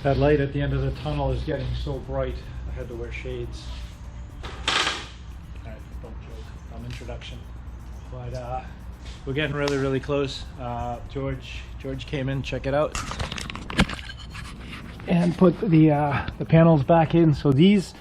That light at the end of the tunnel is getting so bright, I had to wear shades. Alright, don't joke, introduction. But we're getting really close. George came in, check it out, and put the panels back in. So these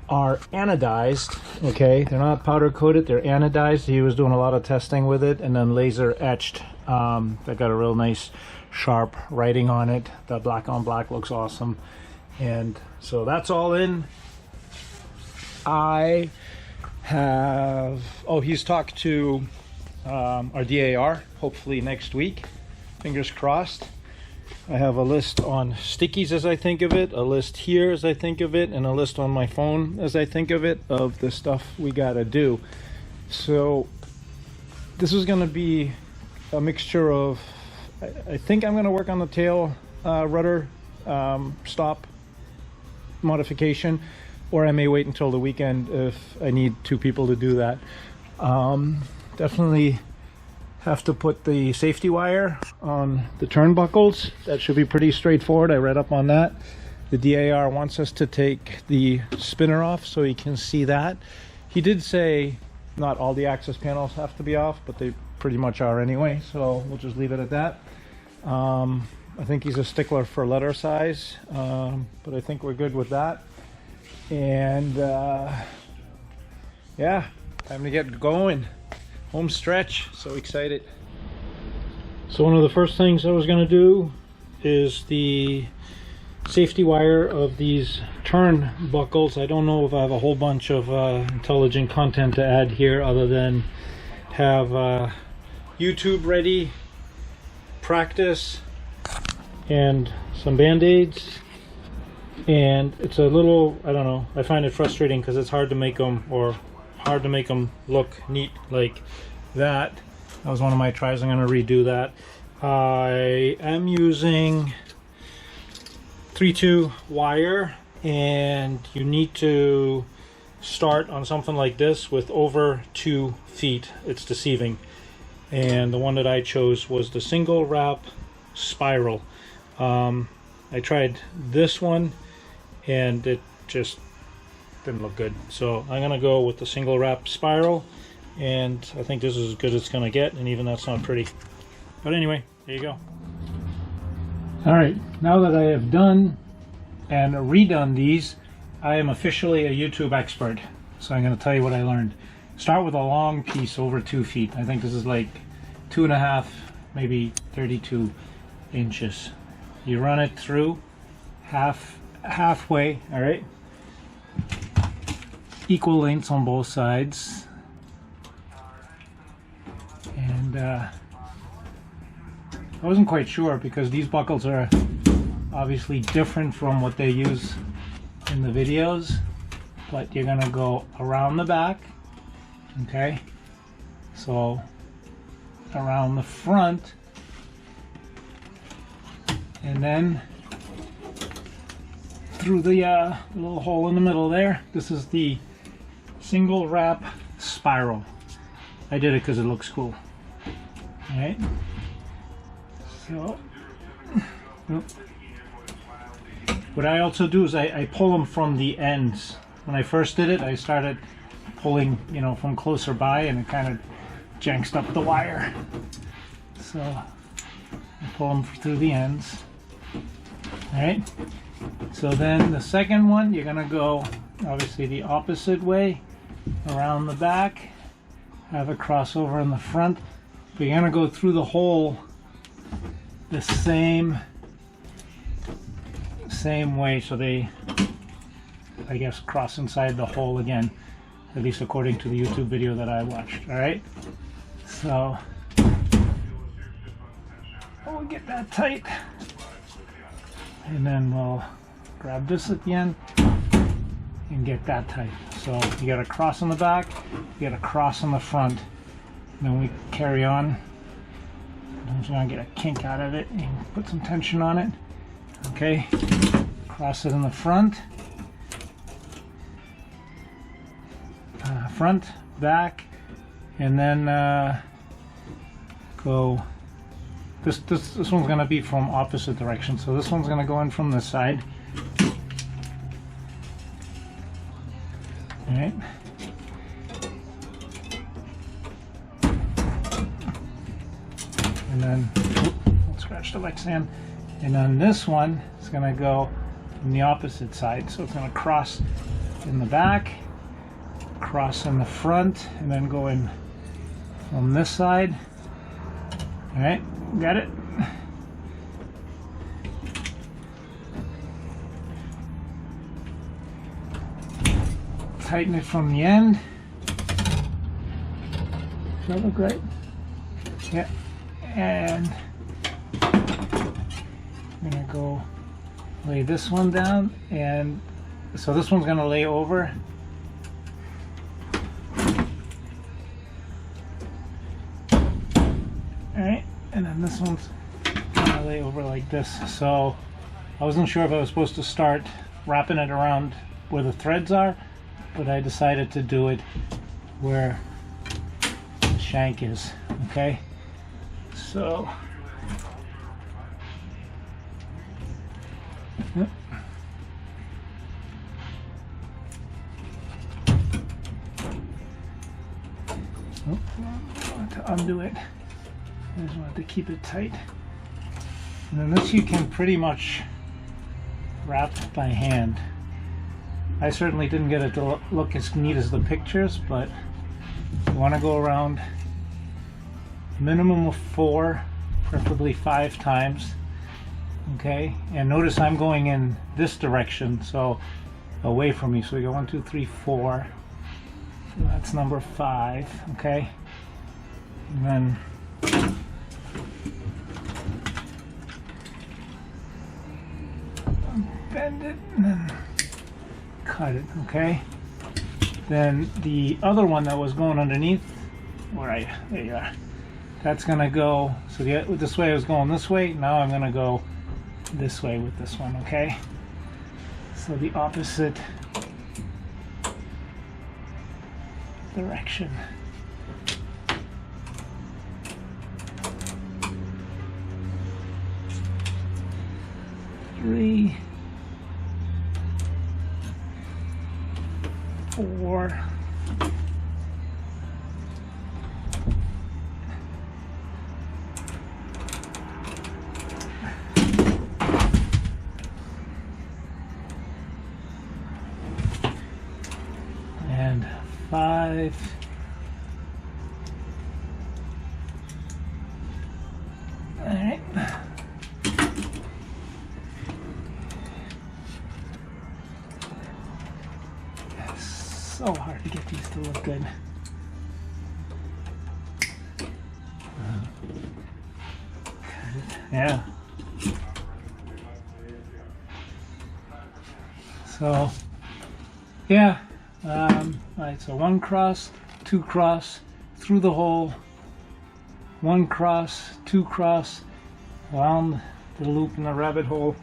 are anodized, okay? They're not powder coated, they're anodized. He was doing a lot of testing with it, and then laser etched. They got a real nice sharp writing on it. The black on black looks awesome. And so that's all in. I have, he's talked to our DAR, hopefully next week, fingers crossed. I have a list on stickies as I think of it, a list here as I think of it, and a list on my phone as I think of it, of the stuff we gotta do. So this is gonna be a mixture of, I think I'm gonna work on the tail rudder stop modification, or I may wait until the weekend if I need two people to do that. Definitely have to put the safety wire on the turnbuckles. That should be pretty straightforward. I read up on that. The DAR wants us to take the spinner off so he can see that. He did say not all the access panels have to be off, but they pretty much are anyway, so we'll just leave it at that. I think he's a stickler for letter size, but I think we're good with that. And yeah, time to get going. Home stretch, so excited. So one of the first things I was going to do is the safety wire of these turnbuckles. I don't know if I have a whole bunch of intelligent content to add here other than have YouTube ready, practice, and some band-aids. And it's a little, I don't know, I find it frustrating because it's hard to make them, or hard to make them look neat like that. That was one of my tries. I'm going to redo that. I am using 3/2 wire, and you need to start on something like this with over 2 feet. It's deceiving. And the one that I chose was the single wrap spiral. I tried this one and it just didn't look good, so I'm gonna go with the single wrap spiral, and I think this is as good as it's gonna get, and even that's not pretty. But anyway, there you go. Alright, now that I have done and redone these, I am officially a YouTube expert. So I'm gonna tell you what I learned. Start with a long piece over 2 feet. I think this is like 2.5, maybe 32 inches. You run it through halfway, all right? Equal lengths on both sides. And I wasn't quite sure because these buckles are obviously different from what they use in the videos, but you're gonna go around the back, okay? So around the front, and then through the little hole in the middle there. This is the single wrap spiral. I did it because it looks cool. All right. So what I also do is I pull them from the ends. When I first did it, I started pulling, you know, from closer by, and it kind of janksed up the wire. So I pull them through the ends. All right. So then the second one, you're gonna go obviously the opposite way around the back, have a crossover in the front, but you're gonna go through the hole the same way, so they, I guess, cross inside the hole again, at least according to the YouTube video that I watched. All right, so we'll get that tight, and then we'll grab this at the end and get that tight. So you got a cross on the back, you got a cross on the front, and then we carry on. I'm just gonna get a kink out of it and put some tension on it. Okay, cross it in the front, front, back, and then go this one's gonna be from opposite direction. So this one's gonna go in from this side. All right. And then, let's scratch the Lexan. And then this one is gonna go from the opposite side. So it's gonna cross in the back, cross in the front, and then go in from this side. All right, got it? Tighten it from the end. Does that look right? Yeah. And I'm gonna go lay this one down, and so this one's gonna lay over. Alright, and then this one's gonna lay over like this. So I wasn't sure if I was supposed to start wrapping it around where the threads are, but I decided to do it where the shank is. Okay, so yep. Oh, I want to undo it. I just want to keep it tight. And then this you can pretty much wrap by hand. I certainly didn't get it to look as neat as the pictures, but you want to go around minimum of 4, preferably 5 times. Okay, and notice I'm going in this direction, so away from me. So we go 1, 2, 3, 4. So that's number 5. Okay, and then bend it and then cut it. Okay, then the other one that was going underneath, there you are. That's gonna go. So this way I was going this way. Now I'm gonna go this way with this one. Okay, so the opposite direction. Three, 4. And 5. All right. So hard to get these to look good. Yeah. So, yeah. All right, so 1 cross, 2 cross, through the hole, 1 cross, 2 cross, around the loop in the rabbit hole.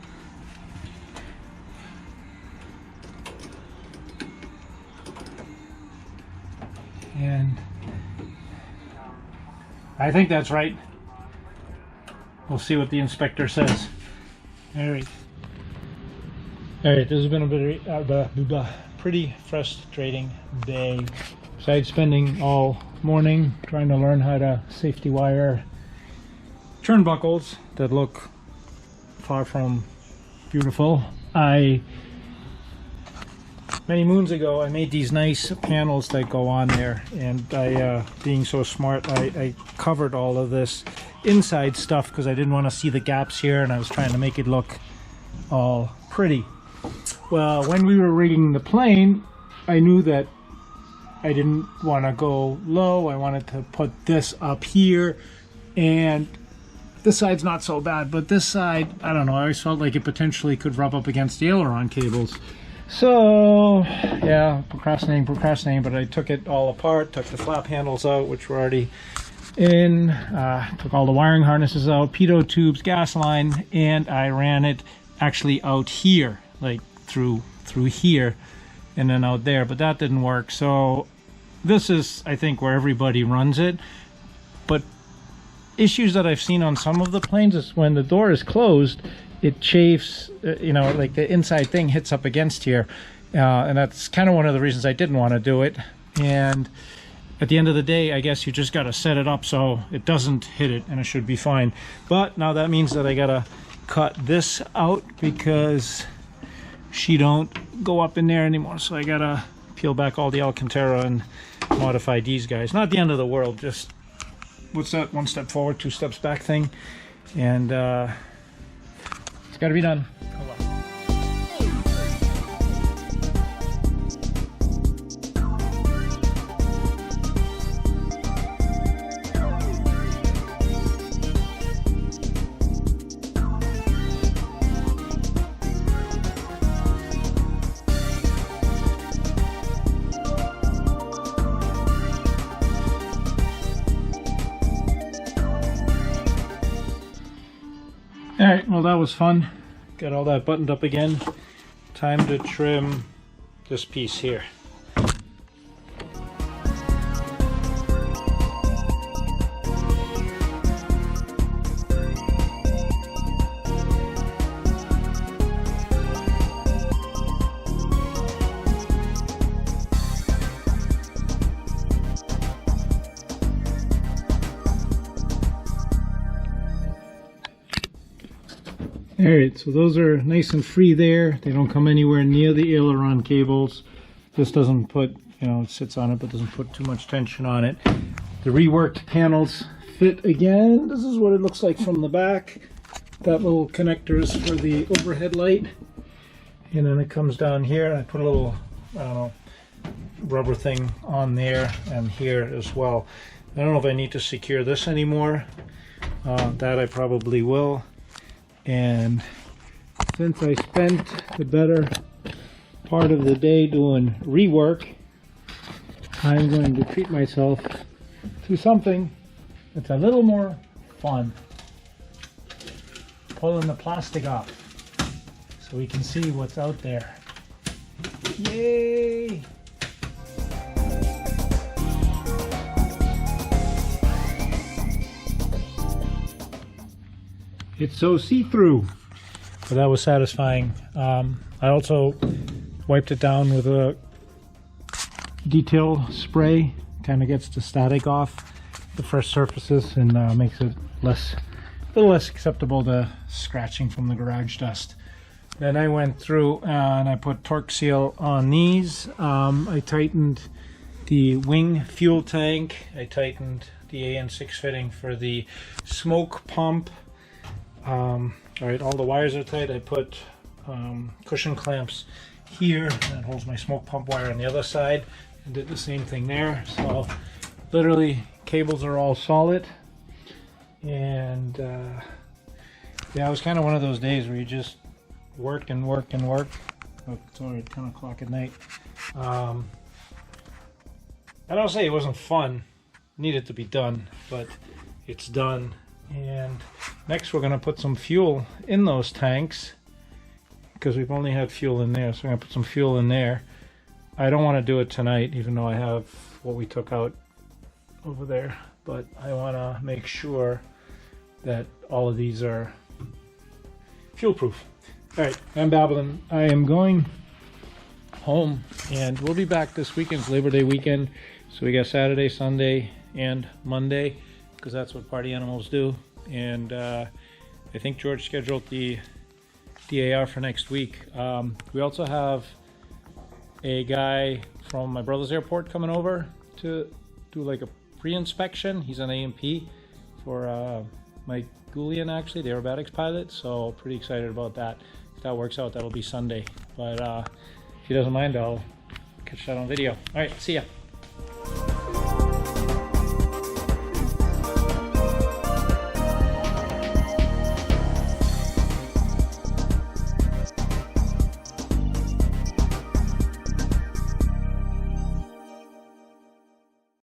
And I think that's right. We'll see what the inspector says. All right. All right, this has been a pretty frustrating day. Besides spending all morning trying to learn how to safety wire turnbuckles that look far from beautiful. Many moons ago I made these nice panels that go on there, and I being so smart, I covered all of this inside stuff because I didn't want to see the gaps here, and I was trying to make it look all pretty. Well, when we were rigging the plane, I knew that I didn't want to go low. I wanted to put this up here, and this side's not so bad, but this side, I don't know, I always felt like it potentially could rub up against the aileron cables. So, yeah, procrastinating, but I took it all apart, took the flap handles out, which were already in, took all the wiring harnesses out, pitot tubes, gas line, and I ran it actually out here, like through here, and then out there, but that didn't work. So this is, I think, where everybody runs it, but issues that I've seen on some of the planes is when the door is closed, it chafes, you know, like the inside thing hits up against here. And that's kind of one of the reasons I didn't want to do it. And at the end of the day, I guess you just got to set it up so it doesn't hit it, and it should be fine. But now that means that I got to cut this out because she don't go up in there anymore. So I got to peel back all the Alcantara and modify these guys. Not the end of the world, just, what's that, 1 step forward, 2 steps back thing. And it's got to be done. Alright, well that was fun. Got all that buttoned up again. Time to trim this piece here. Alright, so those are nice and free there. They don't come anywhere near the aileron cables. This doesn't put, you know, it sits on it but doesn't put too much tension on it. The reworked panels fit again. This is what it looks like from the back. That little connector is for the overhead light. And then it comes down here. I put a little, I don't know, rubber thing on there and here as well. I don't know if I need to secure this anymore. That I probably will. And since I spent the better part of the day doing rework, I'm going to treat myself to something that's a little more fun. Pulling the plastic off so we can see what's out there. Yay! It's so see-through. So that was satisfying. I also wiped it down with a detail spray. Kind of gets the static off the fresh surfaces and makes it a little less acceptable to scratching from the garage dust. Then I went through and I put torque seal on these. I tightened the wing fuel tank. I tightened the AN6 fitting for the smoke pump. Alright, all the wires are tight. I put cushion clamps here. That holds my smoke pump wire on the other side. And did the same thing there. So literally cables are all solid. And yeah, it was kind of one of those days where you just work and work and work. Oh, it's already 10 o'clock at night. I don't say it wasn't fun. It needed to be done, but it's done. And next we're going to put some fuel in those tanks because we've only had fuel in there, so I'm going to put some fuel in there. I don't want to do it tonight even though I have what we took out over there, but I want to make sure that all of these are fuel proof. Alright, I'm babbling. I am going home and we'll be back this weekend. It's Labor Day weekend, so we got Saturday, Sunday and Monday, because that's what party animals do. And I think George scheduled the DAR for next week. We also have a guy from my brother's airport coming over to do like a pre-inspection. He's an A&P for Mike Goulian, actually, the aerobatics pilot, so pretty excited about that. If that works out, that'll be Sunday. But if he doesn't mind, I'll catch that on video. All right, see ya.